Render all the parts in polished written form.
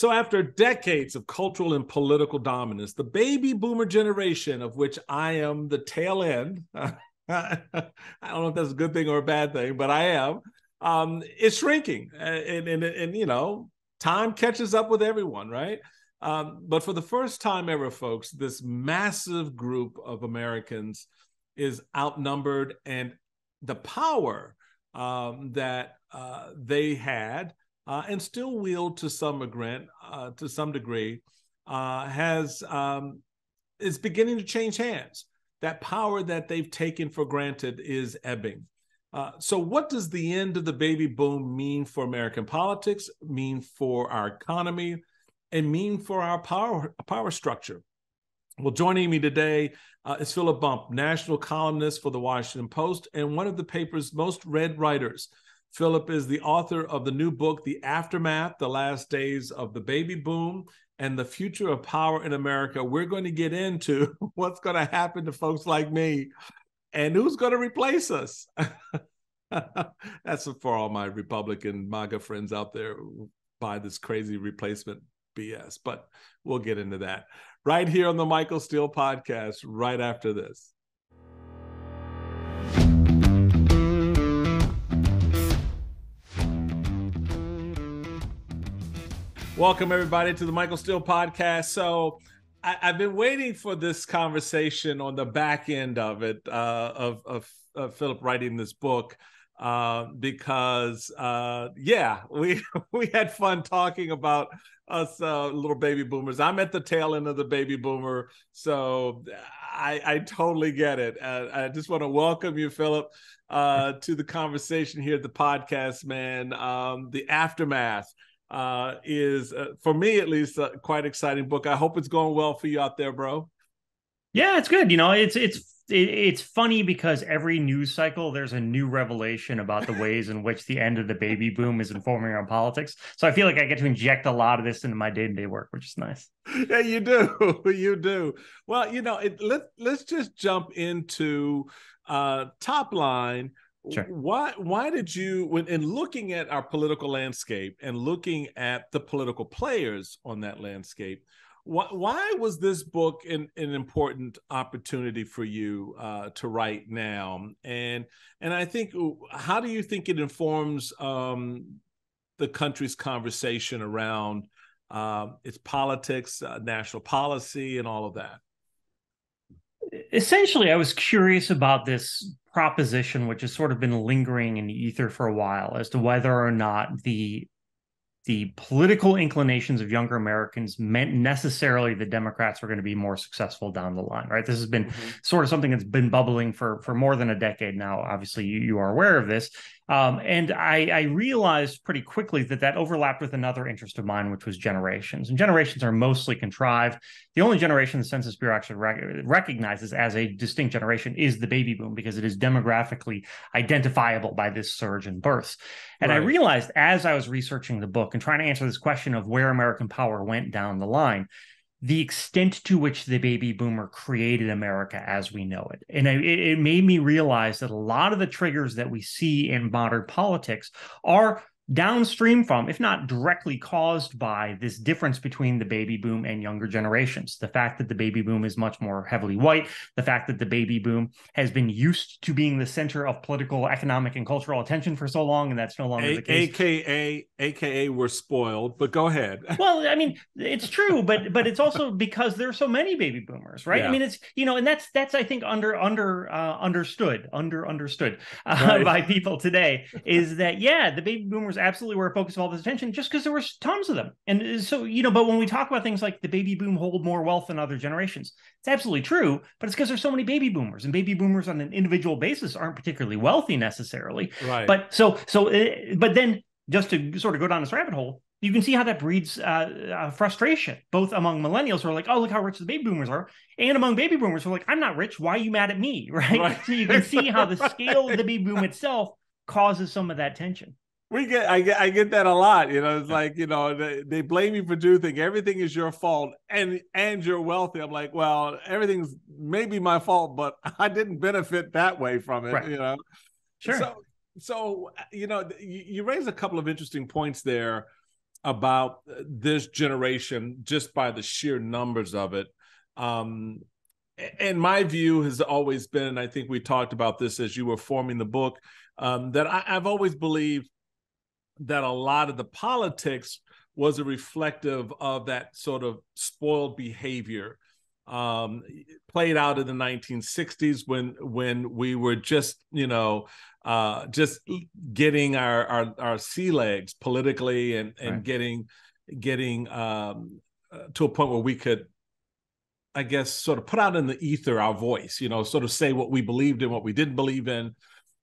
So after decades of cultural and political dominance, the baby boomer generation, of which I am the tail end, I don't know if that's a good thing or a bad thing, but I am, is shrinking. And you know, time catches up with everyone, right? But for the first time ever, folks, this massive group of Americans is outnumbered, and the power that they had and still wield to some degree, is beginning to change hands. That power that they've taken for granted is ebbing. So what does the end of the baby boom mean for American politics, mean for our economy, and mean for our power structure? Well, joining me today is Philip Bump, national columnist for the Washington Post and one of the paper's most read writers. Philip is the author of the new book, The Aftermath, The Last Days of the Baby Boom and the Future of Power in America. We're going to get into what's going to happen to folks like me and who's going to replace us. That's for all my Republican MAGA friends out there who buy this crazy replacement BS, but we'll get into that right here on the Michael Steele Podcast right after this. Welcome, everybody, to the Michael Steele Podcast. So I've been waiting for this conversation on the back end of it, of Philip writing this book, because, we had fun talking about us little baby boomers. I'm at the tail end of the baby boomer, so I totally get it. I just want to welcome you, Philip, to the conversation here at the podcast, man. The Aftermath is, for me at least, a quite exciting book. I hope it's going well for you out there, bro. Yeah, it's good. You know, it's funny because every news cycle there's a new revelation about the ways in which the end of the baby boom is informing our politics. So I feel like I get to inject a lot of this into my day-to-day work, which is nice. Yeah, you do. You do. Well, you know, let's just jump into top line. Sure. Why did you, when in looking at our political landscape and looking at the political players on that landscape, why was this book an important opportunity for you to write now? And I think, how do you think it informs the country's conversation around its politics, national policy, and all of that? Essentially, I was curious about this proposition, which has sort of been lingering in the ether for a while, as to whether or not the political inclinations of younger Americans meant necessarily the Democrats were going to be more successful down the line, right? This has been sort of something that's been bubbling for more than a decade now. Obviously, you are aware of this. And I realized pretty quickly that overlapped with another interest of mine, which was generations. And generations are mostly contrived. The only generation the Census Bureau actually recognizes as a distinct generation is the baby boom, because it is demographically identifiable by this surge in births. And right. I realized as I was researching the book and trying to answer this question of where American power went down the line, the extent to which the baby boomer created America as we know it. And it made me realize that a lot of the triggers that we see in modern politics are downstream from, if not directly caused by, this difference between the baby boom and younger generations. The fact that the baby boom is much more heavily white, the fact that the baby boom has been used to being the center of political, economic, and cultural attention for so long, and that's no longer the case. AKA we're spoiled, but go ahead. Well, I mean, it's true, but it's also because there are so many baby boomers, right? Yeah. I mean, it's, you know, and that's I think understood right. by people today, is that, yeah, the baby boomers absolutely were a focus of all this attention just because there were tons of them. And so, you know, but when we talk about things like the baby boom hold more wealth than other generations, it's absolutely true, but it's because there's so many baby boomers, and baby boomers on an individual basis aren't particularly wealthy necessarily. Right. But but then just to sort of go down this rabbit hole, you can see how that breeds frustration, both among millennials who are like, oh, look how rich the baby boomers are, and among baby boomers who are like, I'm not rich. Why are you mad at me? Right? So you can see how the scale of the baby boom itself causes some of that tension. I get that a lot. You know, it's like, you know, they blame you for doing everything is your fault, and you're wealthy. I'm like, well, everything's maybe my fault, but I didn't benefit that way from it. Right. You know, sure. So you know, you raised a couple of interesting points there. about this generation just by the sheer numbers of it. And my view has always been, and I think we talked about this as you were forming the book, that I've always believed that a lot of the politics was a reflective of that sort of spoiled behavior played out in the 1960s when we were just, just getting our sea legs politically and right. getting to a point where we could, I guess, sort of put out in the ether our voice, sort of say what we believed in, what we didn't believe in.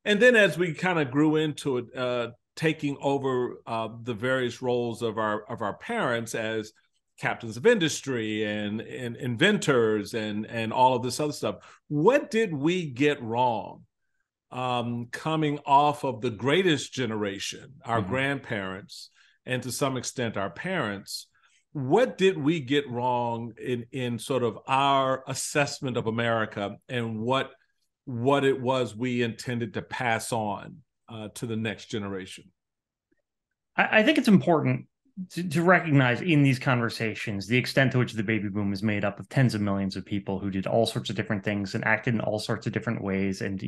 And then as we kind of grew into it, taking over the various roles of our parents as captains of industry and inventors and all of this other stuff. What did we get wrong coming off of the greatest generation, our grandparents, and to some extent our parents? What did we get wrong in sort of our assessment of America and what it was we intended to pass on to the next generation? I think it's important to recognize in these conversations the extent to which the baby boom is made up of tens of millions of people who did all sorts of different things and acted in all sorts of different ways. And,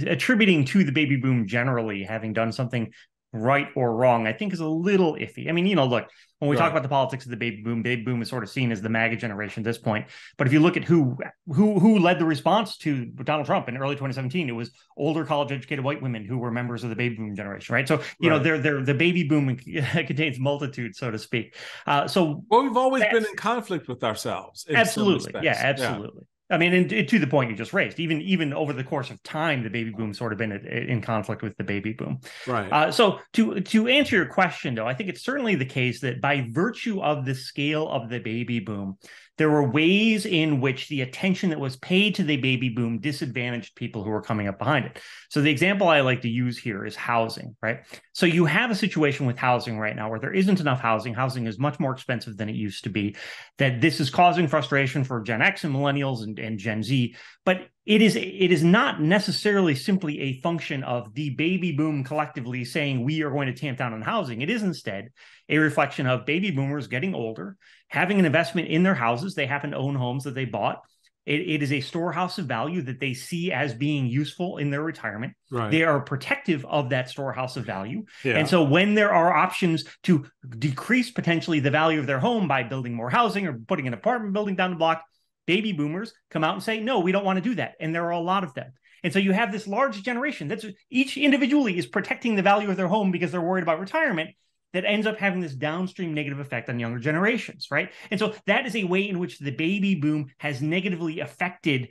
attributing to the baby boom generally having done something right or wrong, I think is a little iffy. I mean, look, when we talk about the politics of the baby boom is sort of seen as the MAGA generation at this point. But if you look at who led the response to Donald Trump in early 2017, it was older college-educated white women who were members of the baby boom generation, right? So, the baby boom contains multitudes, so to speak. Well, we've always been in conflict with ourselves. Absolutely. Yeah, absolutely. Yeah. I mean, and to the point you just raised, even over the course of time, the baby boom sort of been in conflict with the baby boom. Right. So to answer your question, though, I think it's certainly the case that by virtue of the scale of the baby boom, there were ways in which the attention that was paid to the baby boom disadvantaged people who were coming up behind it. So the example I like to use here is housing, right? So you have a situation with housing right now where there isn't enough housing. Housing is much more expensive than it used to be. That this is causing frustration for Gen X and millennials and Gen Z. But it is not necessarily simply a function of the baby boom collectively saying we are going to tamp down on housing. It is instead a reflection of baby boomers getting older, having an investment in their houses. They happen to own homes that they bought. It is a storehouse of value that they see as being useful in their retirement. Right. They are protective of that storehouse of value. Yeah. And so when there are options to decrease potentially the value of their home by building more housing or putting an apartment building down the block, baby boomers come out and say, no, we don't want to do that. And there are a lot of them. And so you have this large generation that's each individually is protecting the value of their home because they're worried about retirement, that ends up having this downstream negative effect on younger generations, right? And so that is a way in which the baby boom has negatively affected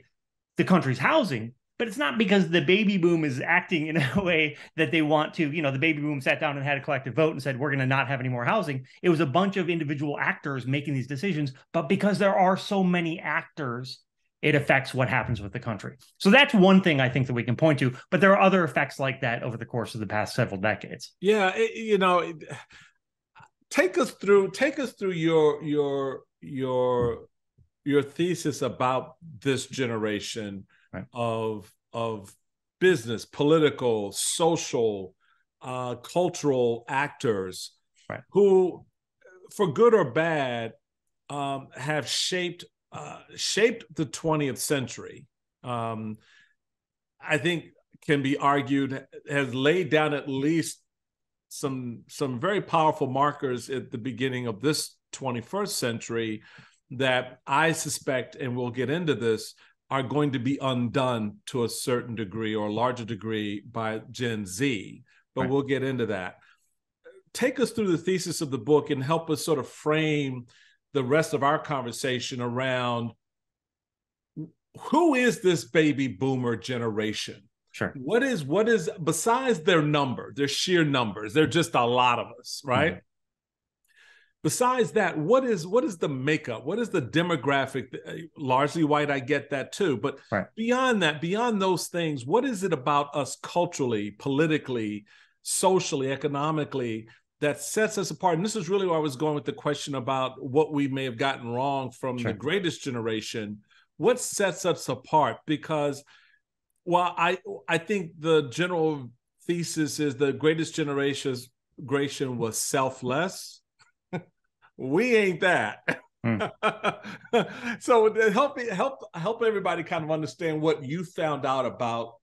the country's housing, but it's not because the baby boom is acting in a way that they want to. The baby boom sat down and had a collective vote and said, we're going to not have any more housing. It was a bunch of individual actors making these decisions, but because there are so many actors, it affects what happens with the country. So that's one thing I think that we can point to, but there are other effects like that over the course of the past several decades. Yeah, take us through your thesis about this generation of business, political, social, cultural actors who, for good or bad, have shaped the 20th century. I think can be argued has laid down at least some very powerful markers at the beginning of this 21st century that I suspect, and we'll get into this, are going to be undone to a certain degree or a larger degree by Gen Z. But we'll get into that. Take us through the thesis of the book and help us sort of frame the rest of our conversation around who is this baby boomer generation? Sure. What is besides their number, their sheer numbers, they're just a lot of us, right? Mm-hmm. Besides that, what is the makeup? What is the demographic? Largely white, I get that too. But beyond that, beyond those things, what is it about us culturally, politically, socially, economically that sets us apart? And this is really where I was going with the question about what we may have gotten wrong from the greatest generation. What sets us apart? Because while I think the general thesis is the greatest generation immigration was selfless. We ain't that. So help everybody kind of understand what you found out about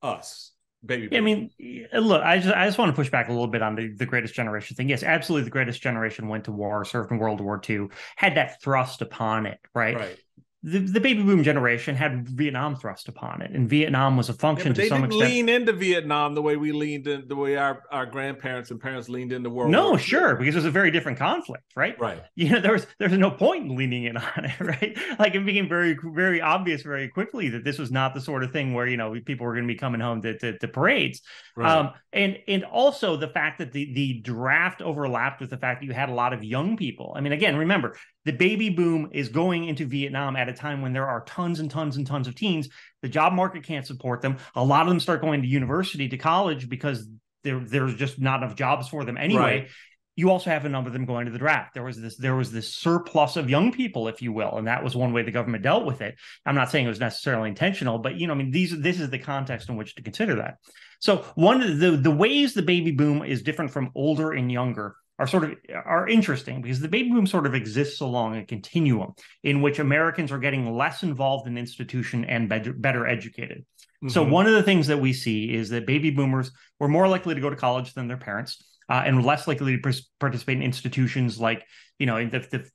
us, baby. Yeah, I mean, look, I just want to push back a little bit on the greatest generation thing. Yes, absolutely, the greatest generation went to war, served in World War II, had that thrust upon it, right? Right. The baby boom generation had Vietnam thrust upon it, and Vietnam was a function to some extent. They didn't lean into Vietnam the way we leaned in, the way our grandparents and parents leaned into World War II. No, sure, because it was a very different conflict, right? Right. You know, there's no point in leaning in on it, right? Like, it became very, very obvious very quickly that this was not the sort of thing where, you know, people were going to be coming home to parades. Right. And also the fact that the draft overlapped with the fact that you had a lot of young people. I mean, again, remember, the baby boom is going into Vietnam at a time when there are tons and tons and tons of teens. The job market can't support them. A lot of them start going to university, to college, because there's just not enough jobs for them anyway. Right. You also have a number of them going to the draft. There was this surplus of young people, if you will, and that was one way the government dealt with it. I'm not saying it was necessarily intentional, but, you know, I mean, this is the context in which to consider that. So one of the ways the baby boom is different from older and younger are interesting, because the baby boom sort of exists along a continuum in which Americans are getting less involved in institution and better educated. Mm-hmm. So one of the things that we see is that baby boomers were more likely to go to college than their parents, and less likely to participate in institutions like, you know,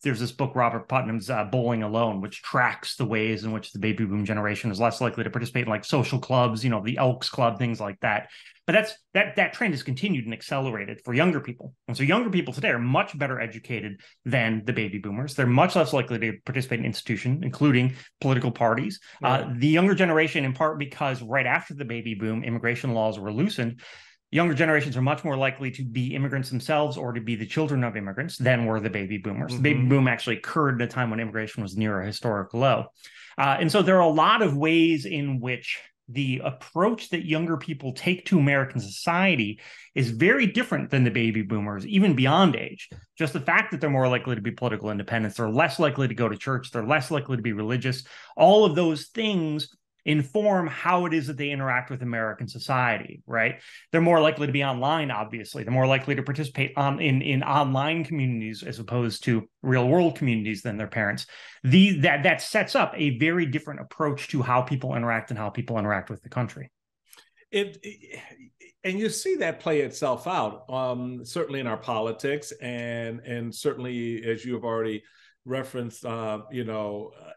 there's this book, Robert Putnam's Bowling Alone, which tracks the ways in which the baby boom generation is less likely to participate in, like, social clubs, you know, the Elks Club, things like that. But that trend has continued and accelerated for younger people. And so younger people today are much better educated than the baby boomers. They're much less likely to participate in institutions, including political parties. Right. The younger generation, in part because right after the baby boom, immigration laws were loosened, younger generations are much more likely to be immigrants themselves or to be the children of immigrants than were the baby boomers. Mm-hmm. The baby boom actually occurred at a time when immigration was near a historic low. And so there are a lot of ways in which the approach that younger people take to American society is very different than the baby boomers, even beyond age. Just the fact that they're more likely to be political independents, they're less likely to go to church, they're less likely to be religious. All of those things inform how it is that they interact with American society, right? They're more likely to be online, obviously. They're more likely to participate in online communities as opposed to real world communities than their parents. That sets up a very different approach to how people interact and how people interact with the country. And you see that play itself out, certainly in our politics, and certainly, as you have already referenced,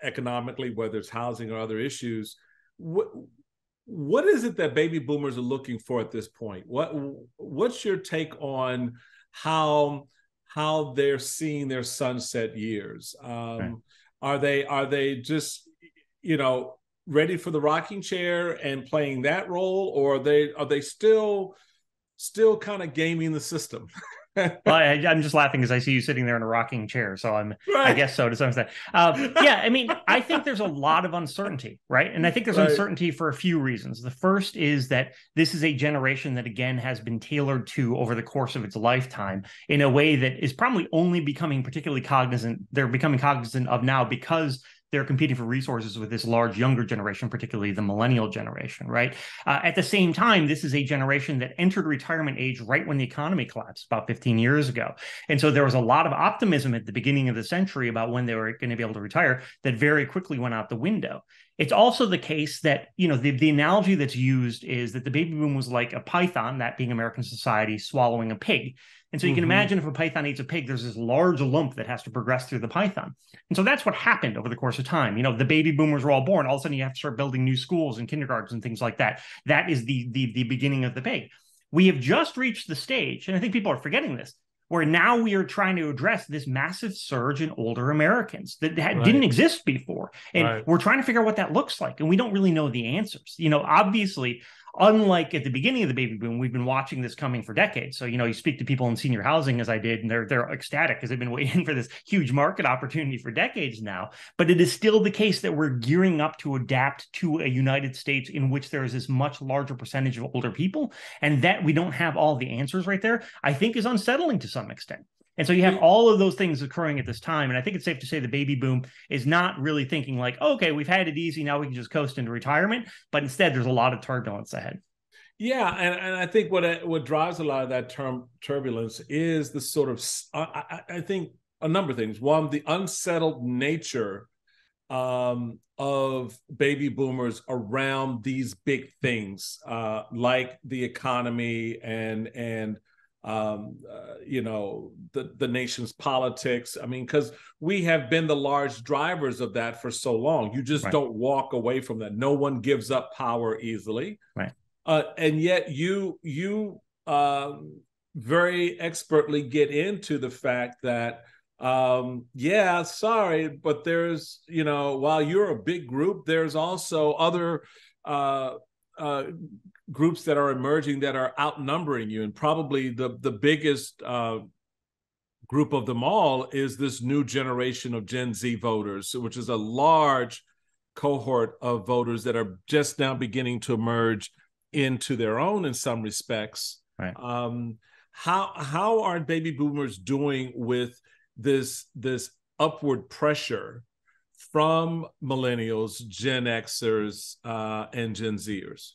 economically, whether it's housing or other issues. What is it that baby boomers are looking for at this point? What's your take on how they're seeing their sunset years? Right. Are they just, you know, ready for the rocking chair and playing that role, or are they still kind of gaming the system? Well, I'm just laughing because I see you sitting there in a rocking chair, so I guess so to some extent. Yeah, I mean, I think there's a lot of uncertainty, right? And I think there's uncertainty for a few reasons. The first is that this is a generation that, again, has been tailored to over the course of its lifetime in a way that is probably only becoming particularly cognizant. They're becoming cognizant of now because they're competing for resources with this large younger generation, particularly the millennial generation, right? At the same time, this is a generation that entered retirement age right when the economy collapsed about 15 years ago. And so there was a lot of optimism at the beginning of the century about when they were going to be able to retire that very quickly went out the window. It's also the case that, you know, the analogy that's used is that the baby boom was like a python, that being American society, swallowing a pig. And so you can imagine if a python eats a pig, there's this large lump that has to progress through the python. And so that's what happened over the course of time. You know, the baby boomers were all born. All of a sudden you have to start building new schools and kindergartens and things like that. That is the beginning of the pig. We have just reached the stage, and I think people are forgetting this, where now we are trying to address this massive surge in older Americans that didn't exist before. And we're trying to figure out what that looks like. And we don't really know the answers. You know, obviously, unlike at the beginning of the baby boom, we've been watching this coming for decades. So, you know, you speak to people in senior housing, as I did, and they're ecstatic because they've been waiting for this huge market opportunity for decades now. But it is still the case that we're gearing up to adapt to a United States in which there is this much larger percentage of older people, and that we don't have all the answers right there, I think is unsettling to some extent. And so you have all of those things occurring at this time. And I think it's safe to say the baby boom is not really thinking like, okay, we've had it easy, now we can just coast into retirement. But instead, there's a lot of turbulence ahead. Yeah, and I think what drives a lot of that turbulence is the sort of I think a number of things. One, the unsettled nature of baby boomers around these big things, like the economy and the nation's politics. I mean, because we have been the large drivers of that for so long. You just Right. don't walk away from that. No one gives up power easily. Right. And yet you very expertly get into the fact that yeah, sorry, but there's, while you're a big group, there's also other uh, uh, groups that are emerging that are outnumbering you. And probably the biggest group of them all is this new generation of Gen Z voters, which is a large cohort of voters that are just now beginning to emerge into their own in some respects. Right. How are baby boomers doing with this upward pressure from millennials, Gen Xers, and Gen Zers?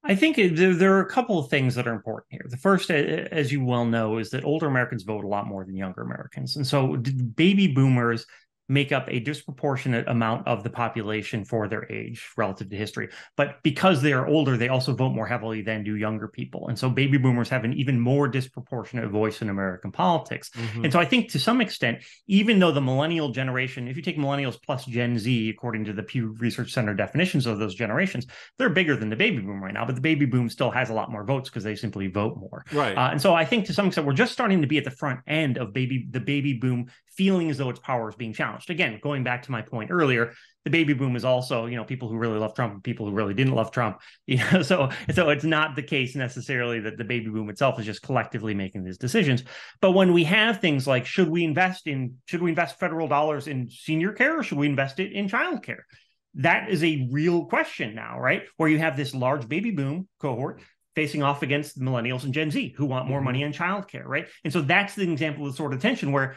I think there are a couple of things that are important here. The first, as you well know, is that older Americans vote a lot more than younger Americans. And so baby boomers make up a disproportionate amount of the population for their age relative to history. But because they are older, they also vote more heavily than do younger people. And so baby boomers have an even more disproportionate voice in American politics. Mm-hmm. And so I think to some extent, even though the millennial generation, if you take millennials plus Gen Z, according to the Pew Research Center definitions of those generations, they're bigger than the baby boom right now. But the baby boom still has a lot more votes because they simply vote more. Right. And so I think to some extent, we're just starting to be at the front end of the baby boom feeling as though its power is being challenged. Again, going back to my point earlier, the baby boom is also, people who really love Trump and people who really didn't love Trump. So it's not the case necessarily that the baby boom itself is just collectively making these decisions. But when we have things like, should we invest federal dollars in senior care, or should we invest it in childcare? That is a real question now, right? Where you have this large baby boom cohort facing off against the millennials and Gen Z who want more money on childcare, right? And so that's the example of the sort of tension where,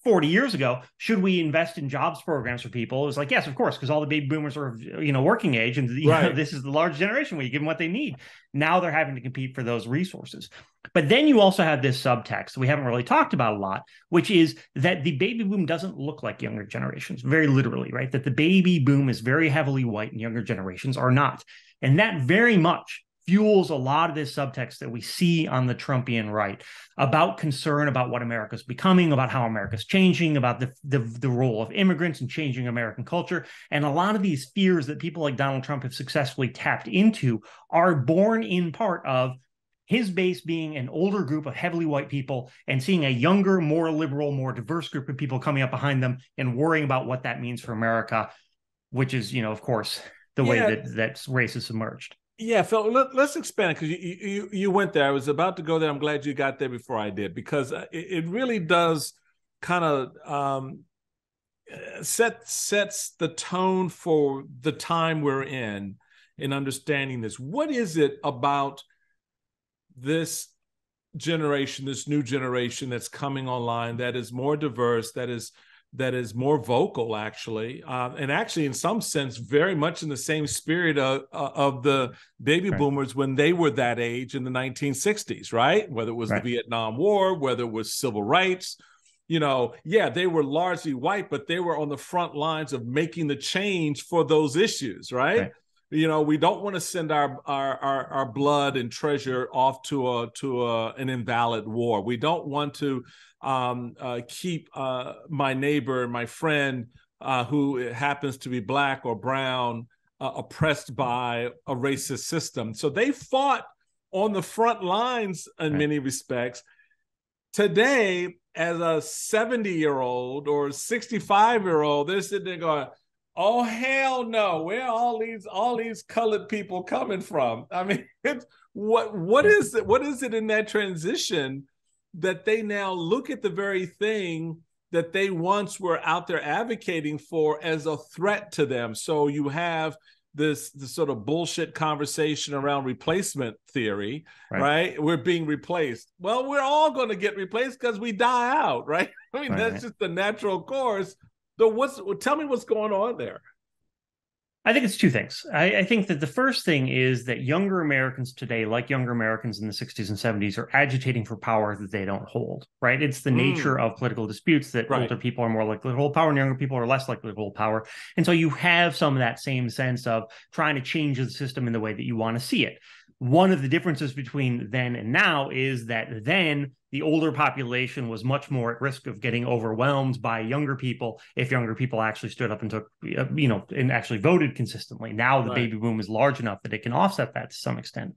40 years ago, should we invest in jobs programs for people? It was like, yes, of course, because all the baby boomers are, working age, and this is the large generation where you give them what they need. Now they're having to compete for those resources. But then you also have this subtext we haven't really talked about a lot, which is that the baby boom doesn't look like younger generations, very literally, right? That the baby boom is very heavily white and younger generations are not. And that very much fuels a lot of this subtext that we see on the Trumpian right about concern about what America's becoming, about how America's changing, about the role of immigrants and changing American culture. And a lot of these fears that people like Donald Trump have successfully tapped into are born in part of his base being an older group of heavily white people and seeing a younger, more liberal, more diverse group of people coming up behind them and worrying about what that means for America, which is, of course, the way that race has emerged. Yeah, Phil, let's expand, because you went there. I was about to go there. I'm glad you got there before I did, because it really does kind of sets the tone for the time we're in understanding this. What is it about this generation, this new generation that's coming online, that is more diverse, that is more vocal, actually, and actually, in some sense, very much in the same spirit of the baby boomers when they were that age in the 1960s, right? Whether it was the Vietnam War, whether it was civil rights, they were largely white, but they were on the front lines of making the change for those issues, right? We don't want to send our blood and treasure off to an invalid war. We don't want to keep my neighbor, my friend, who happens to be black or brown, oppressed by a racist system. So they fought on the front lines in many respects. Today, as a 70-year-old or 65-year-old, they're sitting there going, oh, hell no, where are all these colored people coming from? I mean, what is it in that transition that they now look at the very thing that they once were out there advocating for as a threat to them? So you have this sort of bullshit conversation around replacement theory, right? We're being replaced. Well, we're all going to get replaced because we die out, right? I mean, that's just the natural course. So tell me what's going on there. I think it's two things. I think that the first thing is that younger Americans today, like younger Americans in the 60s and 70s, are agitating for power that they don't hold, right? It's the nature of political disputes that older people are more likely to hold power and younger people are less likely to hold power. And so you have some of that same sense of trying to change the system in the way that you want to see it. One of the differences between then and now is that then the older population was much more at risk of getting overwhelmed by younger people if younger people actually stood up and took, and actually voted consistently. Now the baby boom is large enough that it can offset that to some extent.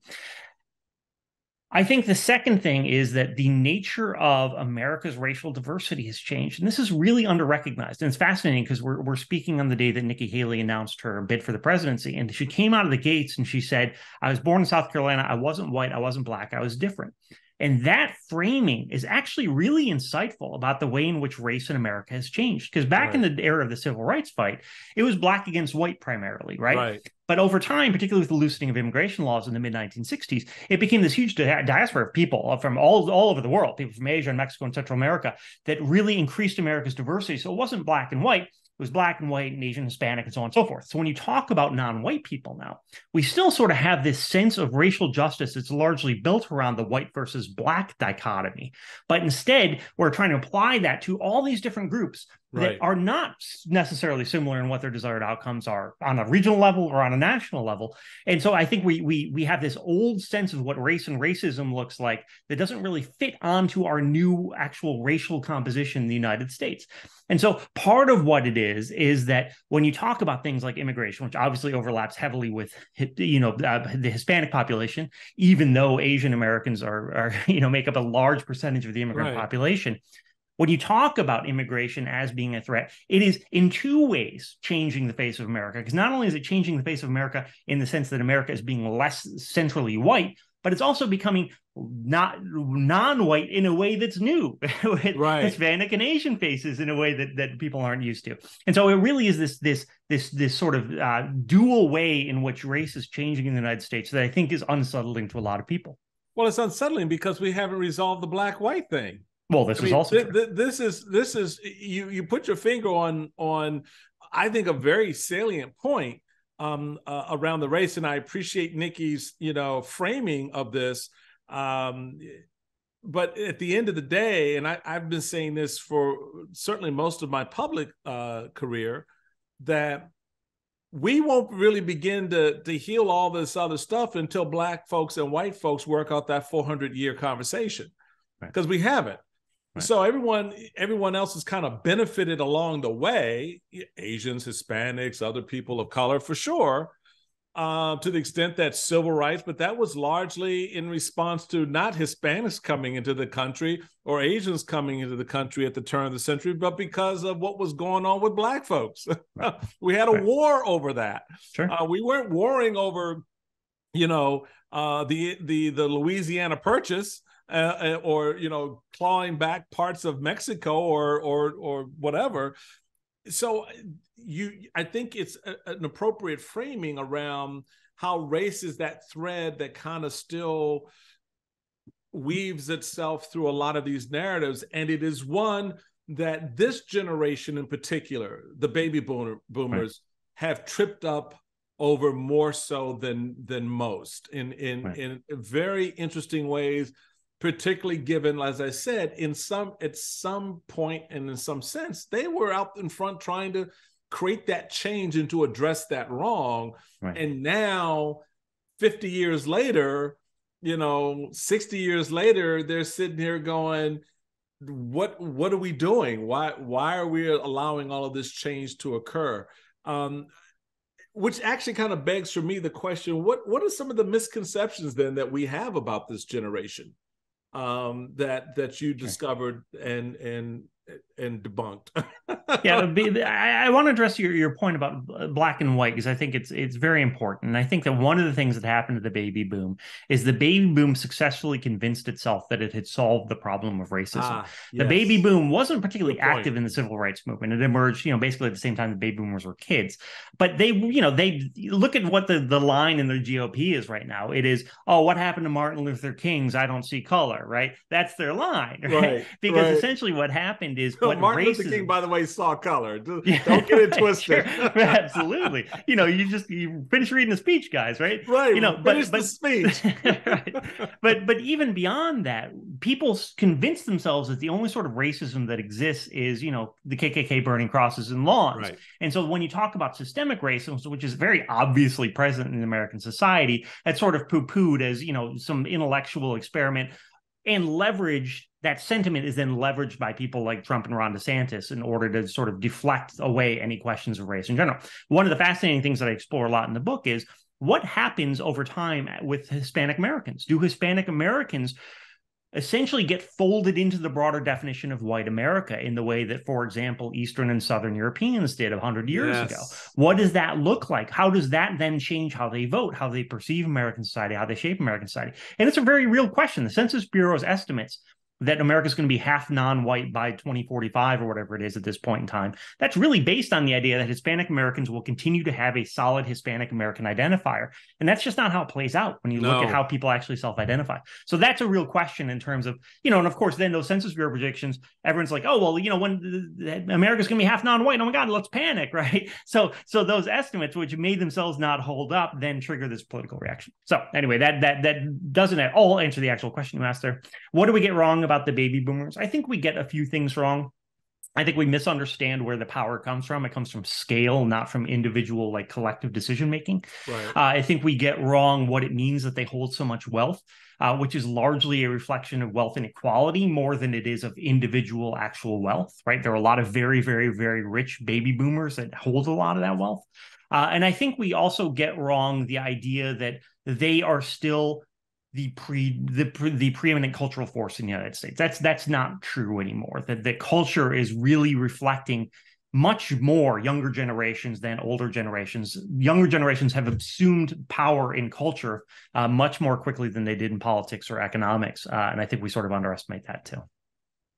I think the second thing is that the nature of America's racial diversity has changed. And this is really under-recognized. And it's fascinating because we're speaking on the day that Nikki Haley announced her bid for the presidency. And she came out of the gates and she said, I was born in South Carolina. I wasn't white. I wasn't black. I was different. And that framing is actually really insightful about the way in which race in America has changed. Because back in the era of the civil rights fight, it was black against white primarily, right? But over time, particularly with the loosening of immigration laws in the mid-1960s, it became this huge diaspora of people from all over the world, people from Asia and Mexico and Central America, that really increased America's diversity. So it wasn't black and white. It was black and white and Asian, Hispanic, and so on and so forth. So when you talk about non-white people now, we still sort of have this sense of racial justice that's largely built around the white versus black dichotomy. But instead, we're trying to apply that to all these different groups that are not necessarily similar in what their desired outcomes are on a regional level or on a national level. And so I think we have this old sense of what race and racism looks like that doesn't really fit onto our new actual racial composition in the United States. And so part of what it is that when you talk about things like immigration, which obviously overlaps heavily with, the Hispanic population, even though Asian Americans are make up a large percentage of the immigrant population, when you talk about immigration as being a threat, it is in two ways changing the face of America. Because not only is it changing the face of America in the sense that America is being less centrally white, but it's also becoming not non-white in a way that's new, with Hispanic and Asian faces in a way that people aren't used to. And so it really is this sort of dual way in which race is changing in the United States that I think is unsettling to a lot of people. Well, it's unsettling because we haven't resolved the black-white thing. Well, this is also this is you put your finger on I think a very salient point around the race, and I appreciate Nikki's framing of this. But at the end of the day, and I've been saying this for certainly most of my public career, that we won't really begin to heal all this other stuff until black folks and white folks work out that 400-year conversation, because we haven't. So everyone else has kind of benefited along the way, Asians, Hispanics, other people of color, for sure, to the extent that civil rights, but that was largely in response to not Hispanics coming into the country or Asians coming into the country at the turn of the century, but because of what was going on with black folks. We had a war over that. We weren't warring over, the Louisiana Purchase. Or clawing back parts of Mexico or whatever. So I think it's an appropriate framing around how race is that thread that kind of still weaves itself through a lot of these narratives, and it is one that this generation in particular, the baby boomers, have tripped up over more so than most in very interesting ways. Particularly given, as I said, at some point and in some sense, they were out in front trying to create that change and to address that wrong. And now, 50 years later, 60 years later, they're sitting here going, what are we doing? Why are we allowing all of this change to occur? Which actually kind of begs for me the question, what are some of the misconceptions then that we have about this generation? That you discovered and debunked. I want to address your point about black and white, because I think it's very important. And I think that one of the things that happened to the baby boom is the baby boom successfully convinced itself that it had solved the problem of racism. The baby boom wasn't particularly active in the civil rights movement. It emerged, basically at the same time the baby boomers were kids. But they look at what the line in the GOP is right now. It is, what happened to Martin Luther King's I don't see color, right? That's their line, right? Because essentially what happened is what Martin racism... Luther King, by the way, saw color. Don't Yeah, get it twisted. sure. Absolutely. You finish reading the speech, guys, right? Right. But the speech. Right. But even beyond that, people convince themselves that the only sort of racism that exists is, the KKK burning crosses and lawns. Right. And so when you talk about systemic racism, which is very obviously present in American society, that's sort of poo-pooed as, some intellectual experiment, and leveraged. That sentiment is then leveraged by people like Trump and Ron DeSantis in order to sort of deflect away any questions of race in general. One of the fascinating things that I explore a lot in the book is what happens over time with Hispanic Americans. Do Hispanic Americans essentially get folded into the broader definition of white America in the way that, for example, Eastern and Southern Europeans did 100 years ago? What does that look like? How does that then change how they vote, how they perceive American society, how they shape American society? And it's a very real question. The Census Bureau's estimates that America's going to be half non-white by 2045 or whatever it is at this point in time. That's really based on the idea that Hispanic Americans will continue to have a solid Hispanic American identifier. And that's just not how it plays out when you look at how people actually self-identify. So that's a real question in terms of, and of course, then those Census Bureau predictions, everyone's like, oh, well, when America's going to be half non-white, oh my God, let's panic, right? So those estimates, which made themselves not hold up, then trigger this political reaction. So anyway, that doesn't at all answer the actual question you asked there. What do we get wrong about the baby boomers? I think we get a few things wrong. I think we misunderstand where the power comes from. It comes from scale, not from individual, collective decision making. Right. I think we get wrong what it means that they hold so much wealth, which is largely a reflection of wealth inequality more than it is of individual actual wealth. Right? There are a lot of very, very, very rich baby boomers that hold a lot of that wealth, and I think we also get wrong the idea that they are still the preeminent cultural force in the United States. That's not true anymore. That the culture is really reflecting much more younger generations than older generations. Younger generations have assumed power in culture much more quickly than they did in politics or economics. And I think we sort of underestimate that too.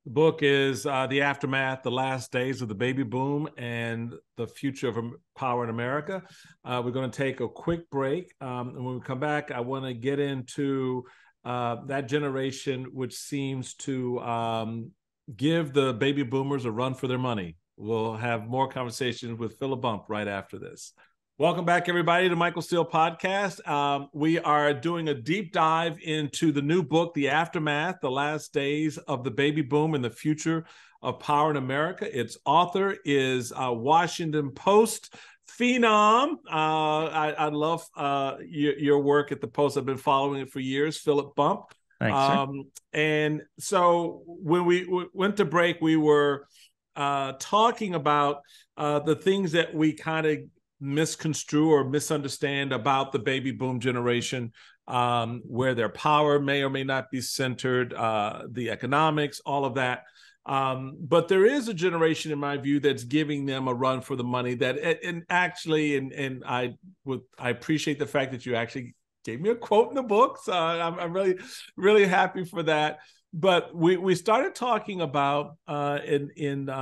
The book is The Aftermath, The Last Days of the Baby Boom and the Future of Power in America. We're going to take a quick break. And when we come back, I want to get into that generation which seems to give the baby boomers a run for their money. We'll have more conversations with Philip Bump right after this. Welcome back, everybody, to Michael Steele Podcast. We are doing a deep dive into the new book, The Aftermath, The Last Days of the Baby Boom and the Future of Power in America. Its author is Washington Post phenom. I love your work at the Post. I've been following it for years, Philip Bump. Thanks, sir. And so when we went to break, we were talking about the things that we kind of misconstrue or misunderstand about the baby boom generation, where their power may or may not be centered, the economics, all of that. But there is a generation, in my view, that's giving them a run for the money. And I appreciate the fact that you actually gave me a quote in the book. So I'm really, really happy for that. But we started talking about in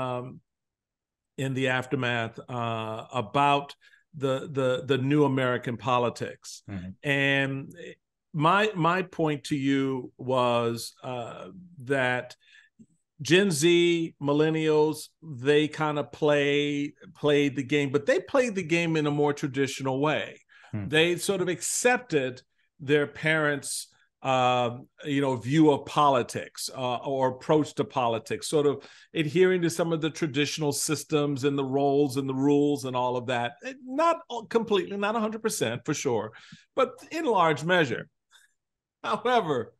the aftermath about the new American politics. Mm-hmm. And my point to you was that Gen Z, millennials, they kind of played the game, but they played the game in a more traditional way. Mm-hmm. They sort of accepted their parents' view of politics or approach to politics, sort of adhering to some of the traditional systems and the roles and the rules and all of that. Not completely, not 100% for sure, but in large measure. However,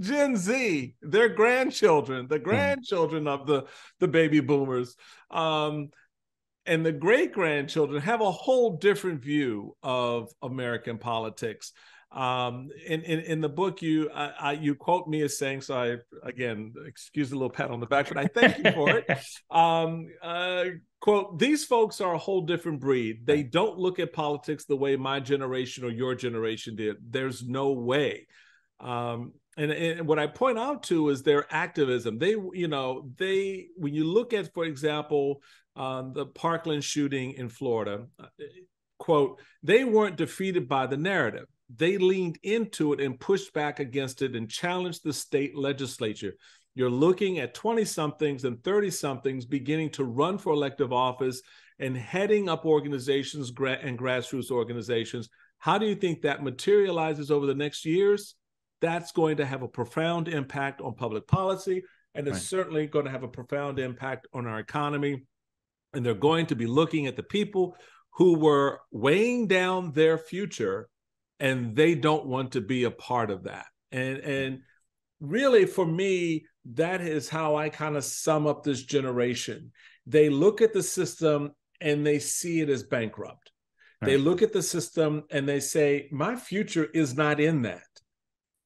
Gen Z, their grandchildren, the grandchildren of the baby boomers, and the great-grandchildren have a whole different view of American politics. In the book, you quote me as saying, so I, again, excuse a little pat on the back, but I thank you for it. Quote, "These folks are a whole different breed. They don't look at politics the way my generation or your generation did. There's no way." And what I point out to is their activism. When you look at, for example, the Parkland shooting in Florida, quote, "They weren't defeated by the narrative. They leaned into it and pushed back against it and challenged the state legislature. You're looking at 20-somethings and 30-somethings beginning to run for elective office and heading up organizations and grassroots organizations. How do you think that materializes over the next years? That's going to have a profound impact on public policy, and it's certainly going to have a profound impact on our economy. And they're going to be looking at the people who were weighing down their future, and they don't want to be a part of that. And really, for me, that is how I kind of sum up this generation. They look at the system and they see it as bankrupt. Right. They look at the system and they say, my future is not in that.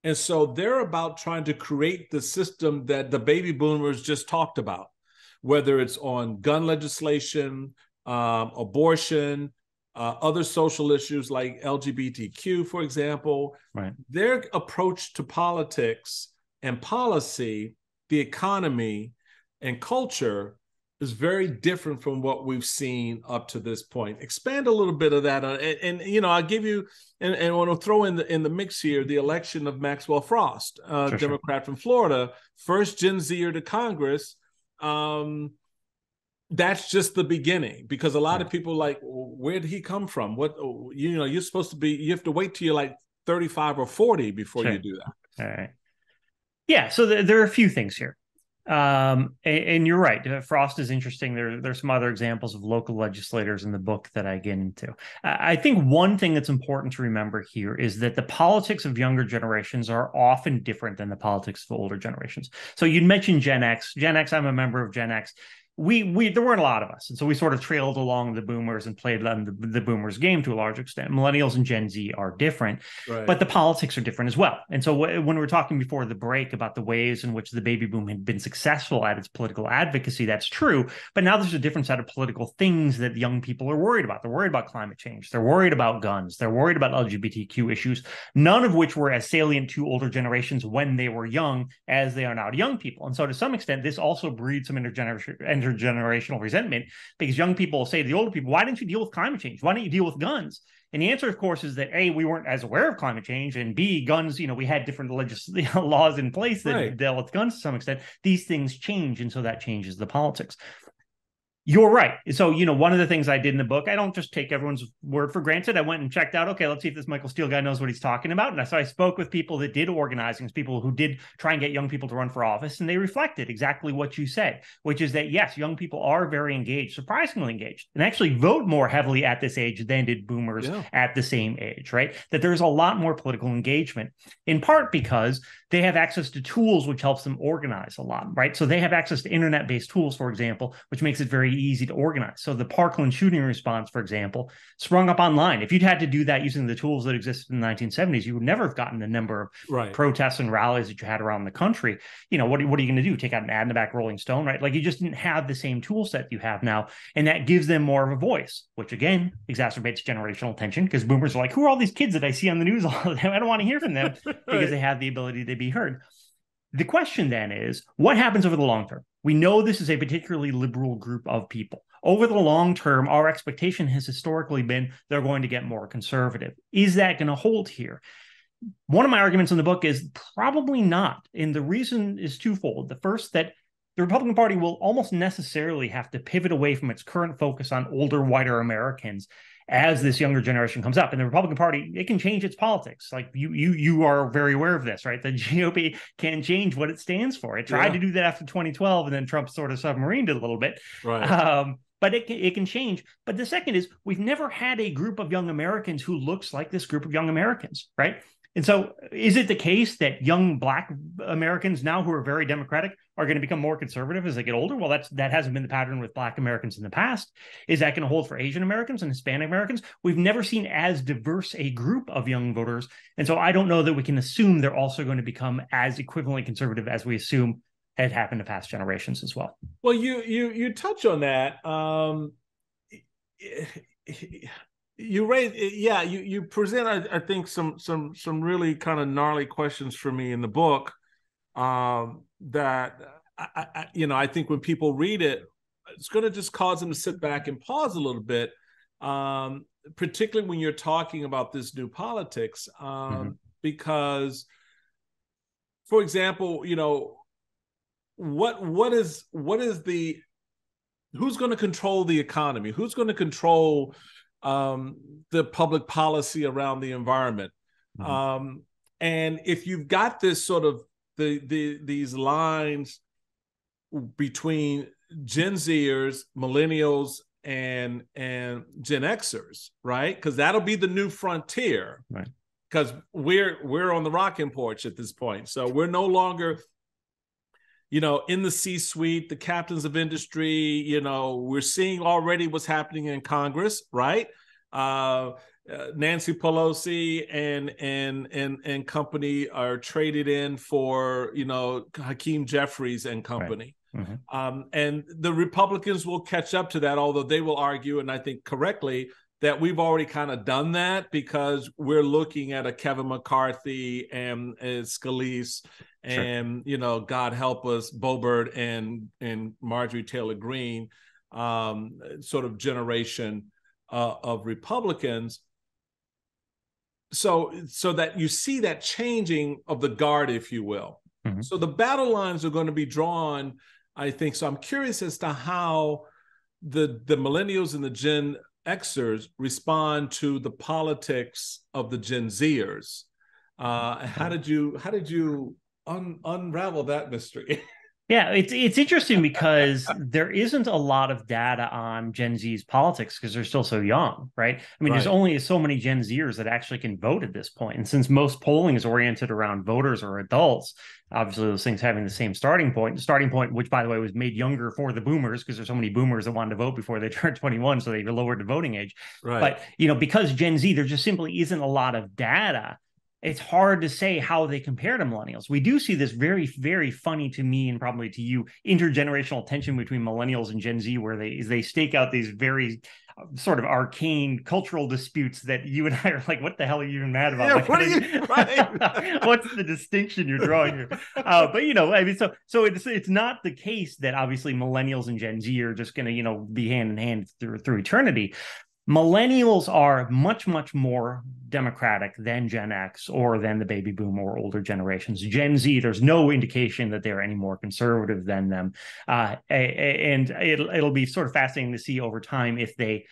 And so they're about trying to create the system that the baby boomers just talked about, whether it's on gun legislation, abortion, other social issues like LGBTQ, for example. Right. Their approach to politics and policy, the economy and culture is very different from what we've seen up to this point. Expand a little bit of that. And you know, I'll give you, and I want to throw in the mix here, the election of Maxwell Frost, Democrat from Florida, first Gen Zer to Congress. That's just the beginning, because a lot of people like, where did he come from? What, you know, you're supposed to be, you have to wait till you're like 35 or 40 before you do that. All right. Yeah. So there are a few things here. And you're right. Frost is interesting. There's some other examples of local legislators in the book that I get into. I think one thing that's important to remember here is that the politics of younger generations are often different than the politics of older generations. So you mentioned Gen X. Gen X, I'm a member of Gen X. There weren't a lot of us. And so we sort of trailed along the boomers and played on the boomers game to a large extent. Millennials and Gen Z are different, but the politics are different as well. And so when we were talking before the break about the ways in which the baby boom had been successful at its political advocacy, that's true. But now there's a different set of political things that young people are worried about. They're worried about climate change. They're worried about guns. They're worried about LGBTQ issues, none of which were as salient to older generations when they were young as they are now to young people. And so to some extent, this also breeds some intergenerational resentment, because young people will say to the older people, why didn't you deal with climate change? Why don't you deal with guns? And the answer, of course, is that A, we weren't as aware of climate change, and B, guns, you know, we had different laws in place that dealt with guns to some extent. These things change, and so that changes the politics. You're right. So, you know, one of the things I did in the book, I don't just take everyone's word for granted. I went and checked out, okay, let's see if this Michael Steele guy knows what he's talking about. And so I spoke with people that did organizing, people who did try and get young people to run for office, and they reflected exactly what you said, which is that, yes, young people are very engaged, surprisingly engaged, and actually vote more heavily at this age than did boomers at the same age, right? That there's a lot more political engagement, in part because they have access to tools which helps them organize a lot, right? So they have access to internet-based tools, for example, which makes it very easy to organize. So the Parkland shooting response, for example, sprung up online. If you'd had to do that using the tools that existed in the 1970s, you would never have gotten the number of protests and rallies that you had around the country. You know, what are you going to do? Take out an ad in the back Rolling Stone, right? Like, you just didn't have the same tool set you have now. And that gives them more of a voice, which again exacerbates generational tension, because boomers are like, who are all these kids that I see on the news all the time? I don't want to hear from them because they have the ability to be heard. The question then is, what happens over the long term? We know this is a particularly liberal group of people. Over the long term, our expectation has historically been they're going to get more conservative. Is that going to hold here? One of my arguments in the book is probably not. And the reason is twofold. The first, that the Republican Party will almost necessarily have to pivot away from its current focus on older, whiter Americans as this younger generation comes up. And the Republican Party, it can change its politics. Like you are very aware of this, right? The GOP can change what it stands for. It tried to do that after 2012, and then Trump sort of submarined it a little bit. Right. But it can change. But the second is, we've never had a group of young Americans who looks like this group of young Americans, right? And so is it the case that young Black Americans now, who are very Democratic, are going to become more conservative as they get older? Well, that hasn't been the pattern with Black Americans in the past. Is that going to hold for Asian Americans and Hispanic Americans? We've never seen as diverse a group of young voters. And so I don't know that we can assume they're also going to become as equivalently conservative as we assume had happened to past generations as well. Well, you touch on that. You raise, you present, I think, some really kind of gnarly questions for me in the book, that I think when people read it, it's going to just cause them to sit back and pause a little bit, particularly when you're talking about this new politics, because, for example, what is the who's going to control the economy? Who's going to control the public policy around the environment? And if you've got this sort of these lines between Gen Zers, millennials, and Gen Xers, right? Because that'll be the new frontier. Right. Because we're on the rocking porch at this point, so we're no longer, in the C-suite, the captains of industry. We're seeing already what's happening in Congress, right? Nancy Pelosi and company are traded in for Hakeem Jeffries and company. Right. And the Republicans will catch up to that, although they will argue, and I think correctly, that we've already kind of done that because we're looking at a Kevin McCarthy and Scalise and, God help us, Boebert and Marjorie Taylor Greene, sort of generation of Republicans. So that you see that changing of the guard, if you will. So the battle lines are going to be drawn, I think. So I'm curious as to how the millennials and the Gen Xers respond to the politics of the Gen Zers. How did you unravel that mystery? Yeah, it's interesting because there isn't a lot of data on Gen Z's politics because they're still so young, right? I mean, There's only so many Gen Zers that actually can vote at this point. And since most polling is oriented around voters or adults, obviously those things having the same starting point, which, by the way, was made younger for the boomers because there's so many boomers that wanted to vote before they turned 21, so they lowered the voting age. Right. But, because Gen Z, there just simply isn't a lot of data. It's hard to say how they compare to millennials. We do see this very, very funny to me and probably to you intergenerational tension between millennials and Gen Z, where they stake out these very sort of arcane cultural disputes that you and I are like, what the hell are you even mad about? Yeah, like, what are you right? What's the distinction you're drawing here? But I mean, so it's not the case that obviously millennials and Gen Z are just going to be hand in hand through eternity. Millennials are much, much more democratic than Gen X or than the baby boom or older generations. Gen Z, there's no indication that they're any more conservative than them. And it'll be sort of fascinating to see over time if they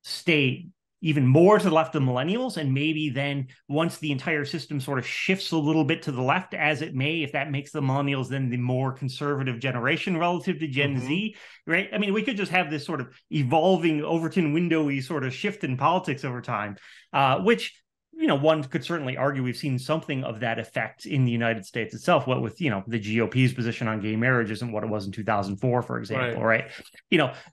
stay even more to the left of millennials, and maybe then once the entire system sort of shifts a little bit to the left, as it may, if that makes the millennials then the more conservative generation relative to Gen Z, right? I mean, we could just have this sort of evolving Overton windowy sort of shift in politics over time, which one could certainly argue we've seen something of that effect in the United States itself. What with, the GOP's position on gay marriage isn't what it was in 2004, for example, right?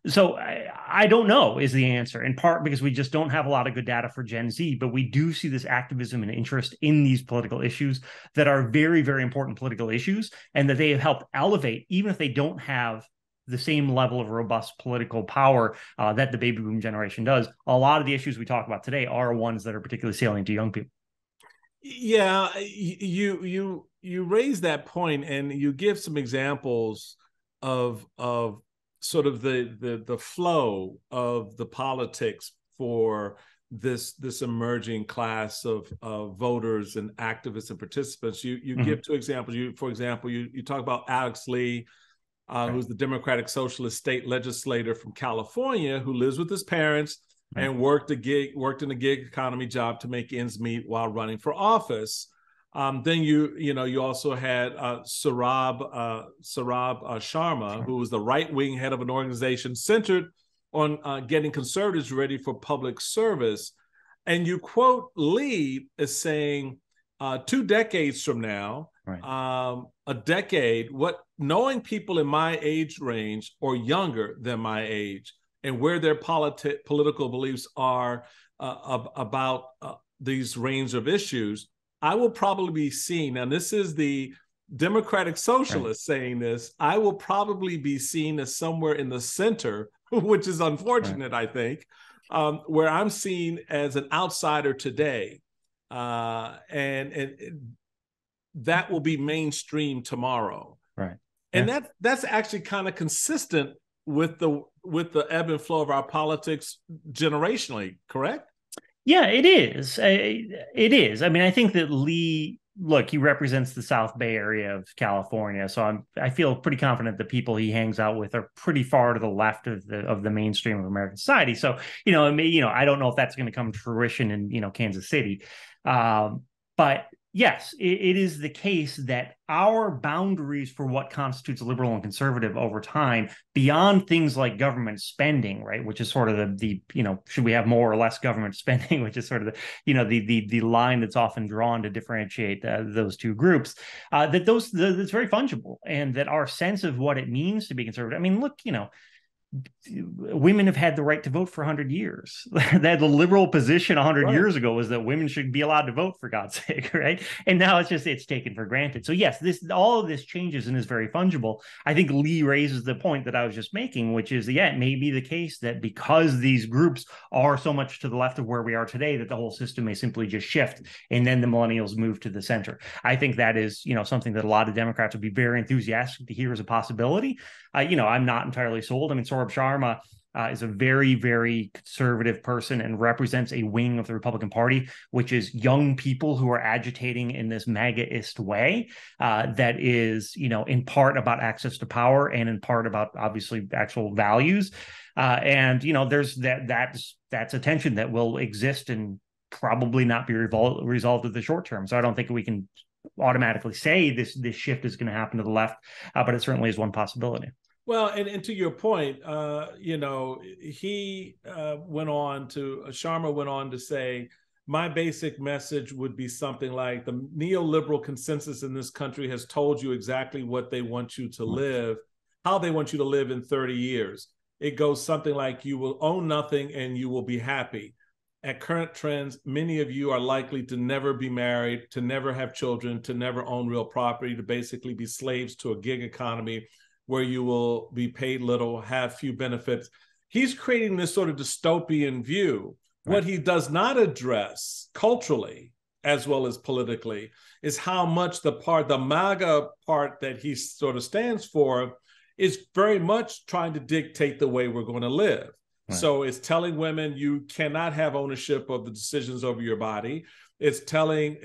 So I don't know is the answer, in part because we just don't have a lot of good data for Gen Z, but we do see this activism and interest in these political issues that are very, very important political issues, and that they have helped elevate, even if they don't have the same level of robust political power that the baby boom generation does. A lot of the issues we talk about today are ones that are particularly salient to young people. Yeah, you raise that point, and you give some examples of sort of the flow of the politics for this emerging class of voters and activists and participants. You give two examples. For example, you talk about Alex Lee, who's the Democratic Socialist state legislator from California, who lives with his parents and worked in a gig economy job to make ends meet while running for office. Then you also had Sarab Sharma, who was the right-wing head of an organization centered on getting conservatives ready for public service. And you quote Lee as saying, 2 decades from now, a decade, knowing people in my age range or younger than my age and where their political beliefs are about these range of issues, I will probably be seen, and this is the Democratic Socialists saying this, I will probably be seen as somewhere in the center, which is unfortunate, I think, where I'm seen as an outsider today. And that will be mainstream tomorrow. Right. And that's actually kind of consistent with the ebb and flow of our politics generationally, correct? Yeah, it is. It is. I mean, I think that Lee look, he represents the South Bay area of California, so I feel pretty confident the people he hangs out with are pretty far to the left of the mainstream of American society. So, I don't know if that's going to come to fruition in, Kansas City. But yes, it is the case that our boundaries for what constitutes liberal and conservative over time, beyond things like government spending, right, which is sort of the should we have more or less government spending, which is sort of the line that's often drawn to differentiate those two groups, that's very fungible, and that our sense of what it means to be conservative. I mean, look, women have had the right to vote for 100 years. That the liberal position 100 years ago was that women should be allowed to vote, for God's sake, right? And now it's taken for granted. So yes, all of this changes and is very fungible. I think Lee raises the point that I was just making, which is, it may be the case that because these groups are so much to the left of where we are today, that the whole system may simply just shift, and then the millennials move to the center. I think that is, something that a lot of Democrats would be very enthusiastic to hear as a possibility. I'm not entirely sold. I mean, Saurabh Sharma is a very, very conservative person and represents a wing of the Republican Party, which is young people who are agitating in this MAGA-ist way that is, in part about access to power and in part about, obviously, actual values. There's that's a tension that will exist and probably not be resolved in the short term. So I don't think we can automatically say this shift is going to happen to the left, but it certainly is one possibility. Well, and to your point, Sharma went on to say, my basic message would be something like, the neoliberal consensus in this country has told you exactly what they want you to live, how they want you to live in 30 years. It goes something like, you will own nothing and you will be happy. At current trends, many of you are likely to never be married, to never have children, to never own real property, to basically be slaves to a gig economy where you will be paid little, have few benefits. He's creating this sort of dystopian view. Right. What he does not address culturally as well as politically is how much the MAGA part that he sort of stands for is very much trying to dictate the way we're going to live. Right. So it's telling women you cannot have ownership of the decisions over your body. It's telling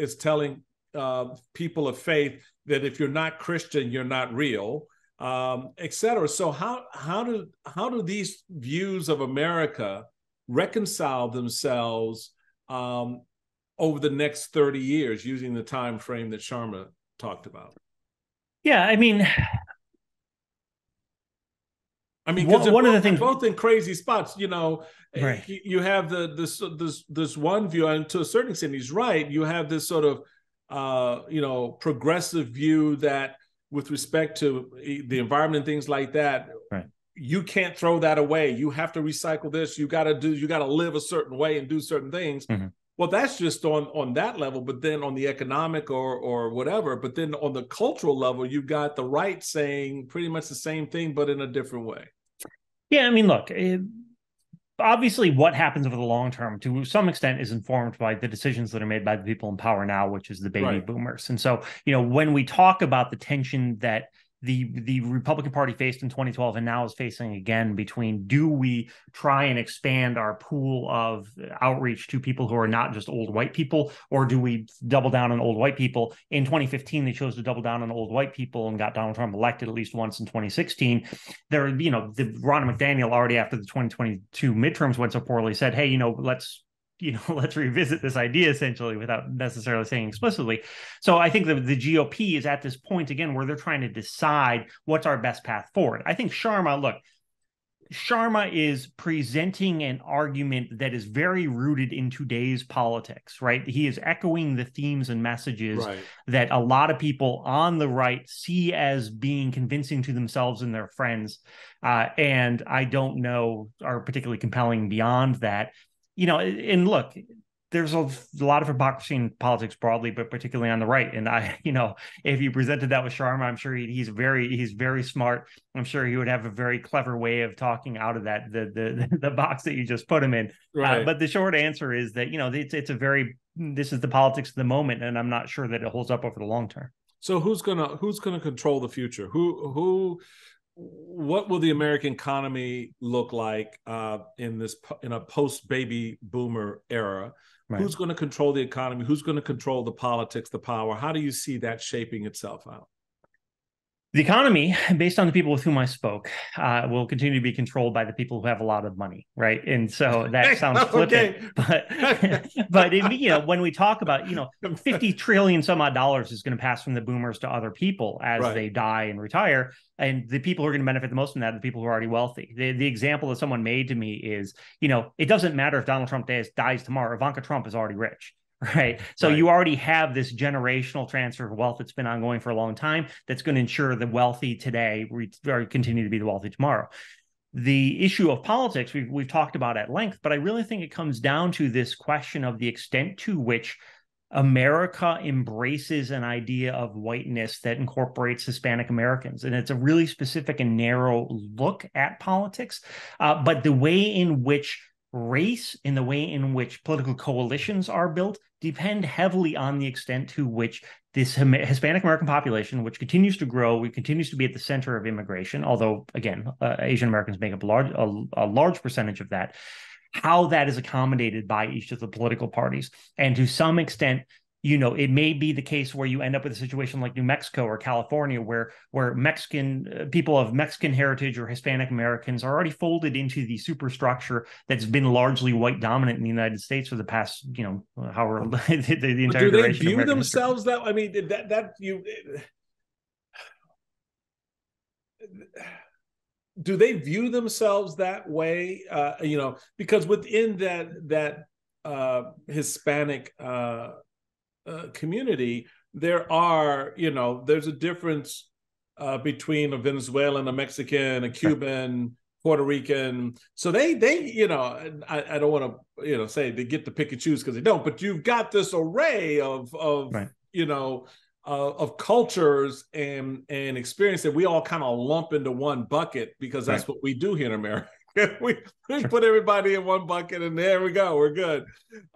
people of faith that if you're not Christian, you're not real. Et cetera. So how do these views of America reconcile themselves over the next 30 years using the time frame that Sharma talked about? Yeah, I mean, because one of the things, both in crazy spots, right. You have this one view, and to a certain extent, he's right. You have this sort of progressive view that, with respect to the environment and things like that, right, you can't throw that away. You have to recycle this. You got to live a certain way and do certain things. Mm-hmm. Well, that's just on that level, but then on the economic or whatever, but then on the cultural level, you've got the right saying pretty much the same thing, but in a different way. Yeah, I mean, look, obviously what happens over the long term to some extent is informed by the decisions that are made by the people in power now, which is the baby boomers. And so, when we talk about the tension that the Republican Party faced in 2012 and now is facing again between, do we try and expand our pool of outreach to people who are not just old white people, or do we double down on old white people? In 2015, they chose to double down on old white people and got Donald Trump elected at least once in 2016. The Ronna McDaniel, already after the 2022 midterms went so poorly, said, hey, let's revisit this idea, essentially, without necessarily saying explicitly. So I think the GOP is at this point again where they're trying to decide what's our best path forward. I think Sharma is presenting an argument that is very rooted in today's politics, right? He is echoing the themes and messages that a lot of people on the right see as being convincing to themselves and their friends, and I don't know are particularly compelling beyond that. And look, there's a lot of hypocrisy in politics broadly, but particularly on the right. And if you presented that with Sharma, I'm sure he's very smart. I'm sure he would have a very clever way of talking out of that the box that you just put him in. Right. But the short answer is that this is the politics of the moment, and I'm not sure that it holds up over the long term. So who's gonna control the future? Who what will the American economy look like in a post-baby boomer era? Right. Who's going to control the economy? Who's going to control the politics, the power? How do you see that shaping itself out? The economy, based on the people with whom I spoke, will continue to be controlled by the people who have a lot of money, right? And so that sounds flippant, but when we talk about 50 trillion some odd dollars is going to pass from the boomers to other people as they die and retire, and the people who are going to benefit the most from that are the people who are already wealthy. The example that someone made to me is, it doesn't matter if Donald Trump dies tomorrow. Ivanka Trump is already rich. Right. So you already have this generational transfer of wealth that's been ongoing for a long time that's going to ensure the wealthy today continue to be the wealthy tomorrow. The issue of politics we've talked about at length, but I really think it comes down to this question of the extent to which America embraces an idea of whiteness that incorporates Hispanic Americans. And it's a really specific and narrow look at politics. But the way in which race and the way in which political coalitions are built depend heavily on the extent to which this Hispanic American population, which continues to grow, continues to be at the center of immigration, although, again, Asian Americans make up a large percentage of that, how that is accommodated by each of the political parties. And to some extent, it may be the case where you end up with a situation like New Mexico or California, where Mexican people of Mexican heritage or Hispanic Americans are already folded into the superstructure that's been largely white dominant in the United States for the past, however the entire duration. Do they view themselves that? I mean, do they view themselves that way? Because within that Hispanic community, there's a difference between a Venezuelan, a Mexican, a Cuban, Puerto Rican. So they I don't want to say they get to pick and choose, because they don't, but you've got this array of cultures and experience that we all kind of lump into one bucket, because that's what we do here in America. we put everybody in one bucket, and there we go, we're good.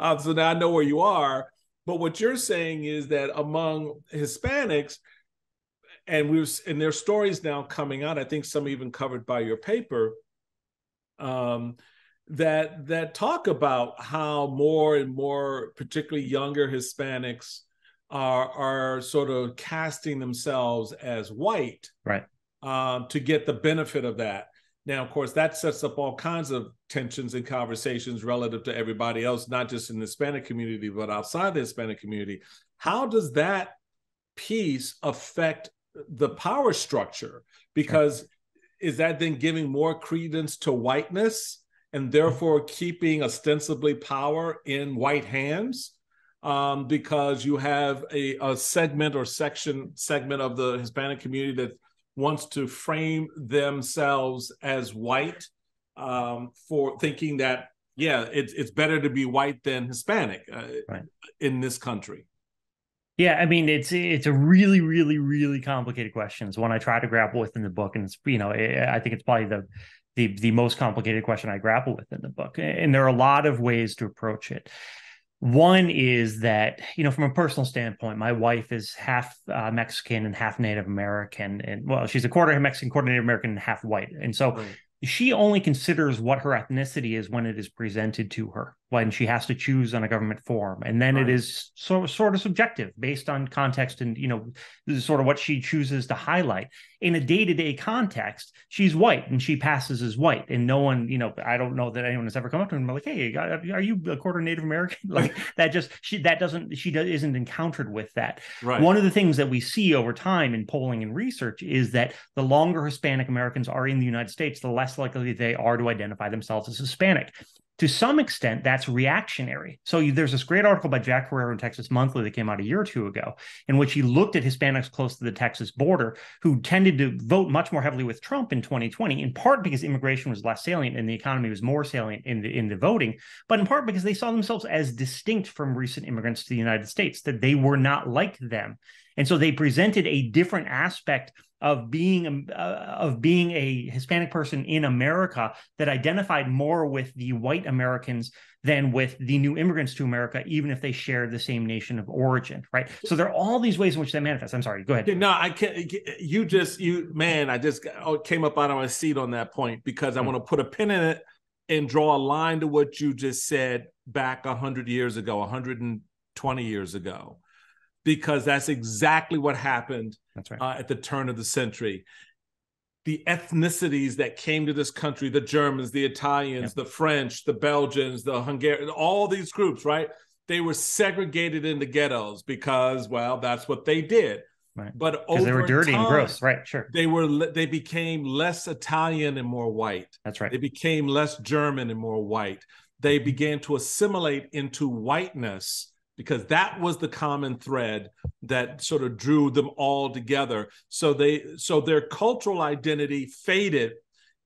So now I know where you are. But what you're saying is that among Hispanics, and there's stories now coming out, I think some even covered by your paper, that talk about how more and more, particularly younger Hispanics, are sort of casting themselves as white, right, to get the benefit of that. Now, of course, that sets up all kinds of tensions and conversations relative to everybody else, not just in the Hispanic community, but outside the Hispanic community. How does that piece affect the power structure? Because is that then giving more credence to whiteness and therefore keeping ostensibly power in white hands? Because you have a segment of the Hispanic community that wants to frame themselves as white, for thinking that, it's better to be white than Hispanic in this country. Yeah, I mean, it's a really, really, really complicated question. It's one I try to grapple with in the book, and it's I think it's probably the most complicated question I grapple with in the book. And there are a lot of ways to approach it. One is that, from a personal standpoint, my wife is half Mexican and half Native American. And she's a quarter Mexican, quarter Native American, and half white. And so she only considers what her ethnicity is when it is presented to her, when she has to choose on a government form. And then it is sort of subjective based on context and, this is sort of what she chooses to highlight. In a day-to-day context, she's white and she passes as white. And no one, I don't know that anyone has ever come up to her and been like, hey, are you a quarter Native American? Like she isn't encountered with that. Right. One of the things that we see over time in polling and research is that the longer Hispanic Americans are in the United States, the less likely they are to identify themselves as Hispanic. To some extent, that's reactionary. So there's this great article by Jack Herrera in Texas Monthly that came out a year or two ago, in which he looked at Hispanics close to the Texas border who tended to vote much more heavily with Trump in 2020, in part because immigration was less salient and the economy was more salient in the voting, but in part because they saw themselves as distinct from recent immigrants to the United States, that they were not like them. And so they presented a different aspect of being a Hispanic person in America that identified more with the white Americans than with the new immigrants to America, even if they shared the same nation of origin, right? So there are all these ways in which they manifest. I'm sorry, go ahead. No, I can't. I just came up out of my seat on that point, because I want to put a pin in it and draw a line to what you just said back 100 years ago, 120 years ago, because that's exactly what happened. That's right. At the turn of the century. The ethnicities that came to this country, the Germans, the Italians, the French, the Belgians, the Hungarians, all these groups, right? They were segregated into ghettos because, well, that's what they did. Right. But because they were dirty and gross, right? Sure. They became less Italian and more white. That's right. They became less German and more white. They began to assimilate into whiteness, because that was the common thread that sort of drew them all together. So their cultural identity faded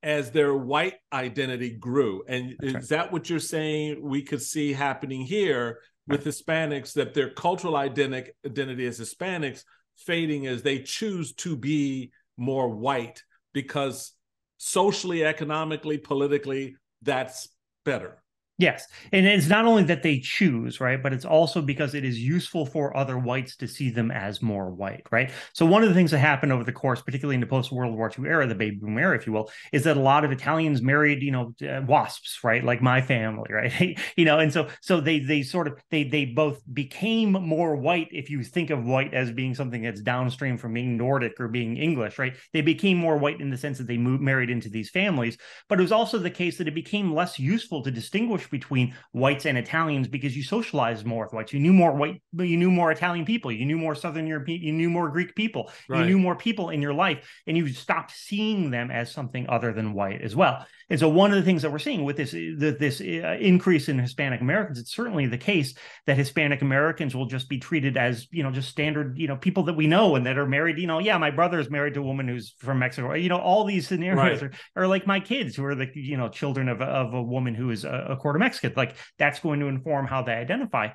as their white identity grew. And is that what you're saying we could see happening here with Hispanics, that their cultural identity as Hispanics fading as they choose to be more white, because socially, economically, politically, that's better? Yes. And it's not only that they choose, right, but it's also because it is useful for other whites to see them as more white, right? So one of the things that happened over the course, particularly in the post-World War II era, the baby boom era, if you will, is that a lot of Italians married, WASPs, right? Like my family, right? And so they both became more white, if you think of white as being something that's downstream from being Nordic or being English, right? They became more white in the sense that they married into these families, but it was also the case that it became less useful to distinguish between whites and Italians, because you socialized more with whites. You knew more Italian people. You knew more Southern European. You knew more Greek people. Right. You knew more people in your life, and you stopped seeing them as something other than white as well. And so one of the things that we're seeing with this increase in Hispanic Americans, it's certainly the case that Hispanic Americans will just be treated as, just standard, people that we know and that are married. My brother is married to a woman who's from Mexico. All these scenarios are like my kids, who are the children of a woman who is a quarter Mexican. Like, that's going to inform how they identify.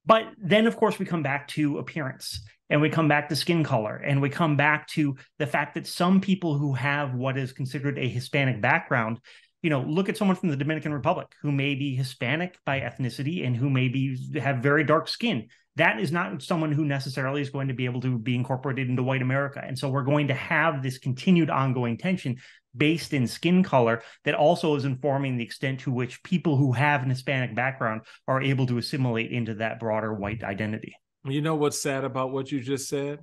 But then, of course, we come back to appearance, and we come back to skin color, and we come back to the fact that some people who have what is considered a Hispanic background, look at someone from the Dominican Republic who may be Hispanic by ethnicity and who maybe have very dark skin. That is not someone who necessarily is going to be able to be incorporated into white America. And so we're going to have this continued ongoing tension based in skin color that also is informing the extent to which people who have an Hispanic background are able to assimilate into that broader white identity. You know what's sad about what you just said?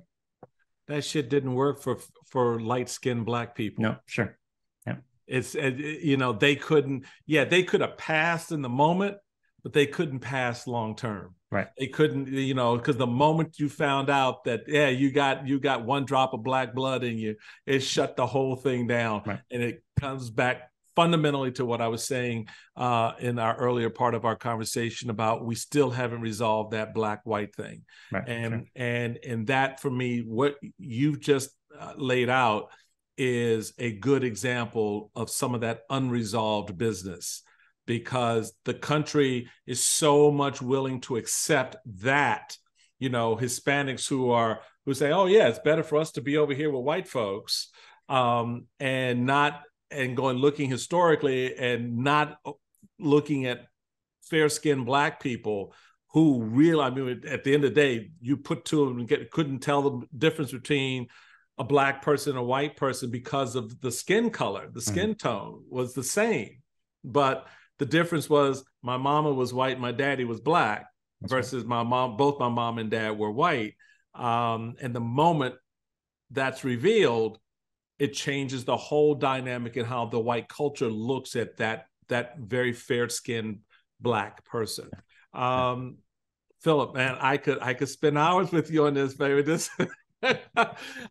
That shit didn't work for light-skinned Black people. No, sure. Yeah. It's, they could have passed in the moment, but they couldn't pass long-term. Right. They couldn't, because the moment you found out that, you got one drop of Black blood in you, it shut the whole thing down. Right. And it comes back fundamentally to what I was saying in our earlier part of our conversation about we still haven't resolved that Black-white thing. Right. And that, for me, what you've just laid out is a good example of some of that unresolved business, because the country is so much willing to accept that, Hispanics who say, oh yeah, it's better for us to be over here with white folks, and looking historically and not looking at fair-skinned Black people who really, at the end of the day, you put two of them and couldn't tell the difference between a Black person and a white person because of the skin color. The skin tone was the same, but the difference was my mama was white, my daddy was Black, versus my mom, both my mom and dad were white. And the moment that's revealed, it changes the whole dynamic in how the white culture looks at that very fair-skinned Black person. Philip, man, I could spend hours with you on this, baby. This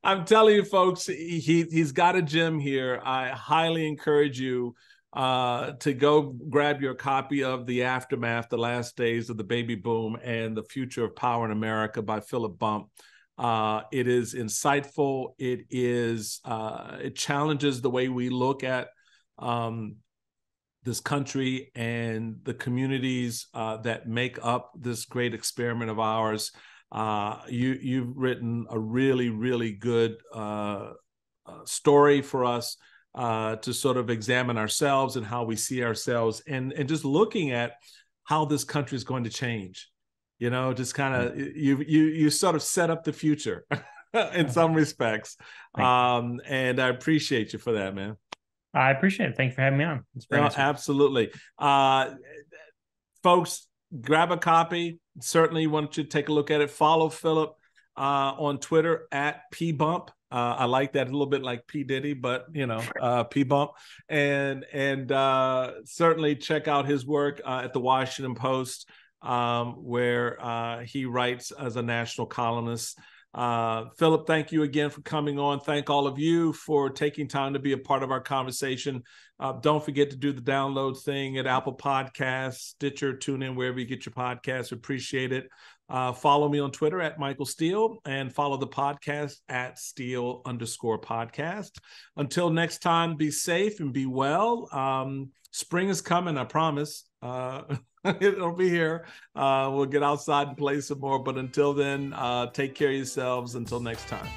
I'm telling you, folks, he's got a gem here. I highly encourage you to go grab your copy of The Aftermath, The Last Days of the Baby Boom and the Future of Power in America by Philip Bump. It is insightful. It challenges the way we look at this country and the communities that make up this great experiment of ours. You've written a really, really good story for us to sort of examine ourselves and how we see ourselves, and just looking at how this country is going to change. Just kind of you sort of set up the future in some respects. And I appreciate you for that, man. I appreciate it. Thank you for having me on. Absolutely. Folks, grab a copy. Certainly want you to take a look at it. Follow Philip on Twitter at PBump. I like that, a little bit like P. Diddy, but PBump. And certainly check out his work at the Washington Post, where he writes as a national columnist. Philip, thank you again for coming on. Thank all of you for taking time to be a part of our conversation. Don't forget to do the download thing at Apple Podcasts, Stitcher, TuneIn, wherever you get your podcasts. Appreciate it. Follow me on Twitter at Michael Steele, and follow the podcast at Steele_podcast. Until next time, be safe and be well. Spring is coming, I promise. It'll be here. We'll get outside and play some more. But until then, take care of yourselves. Until next time.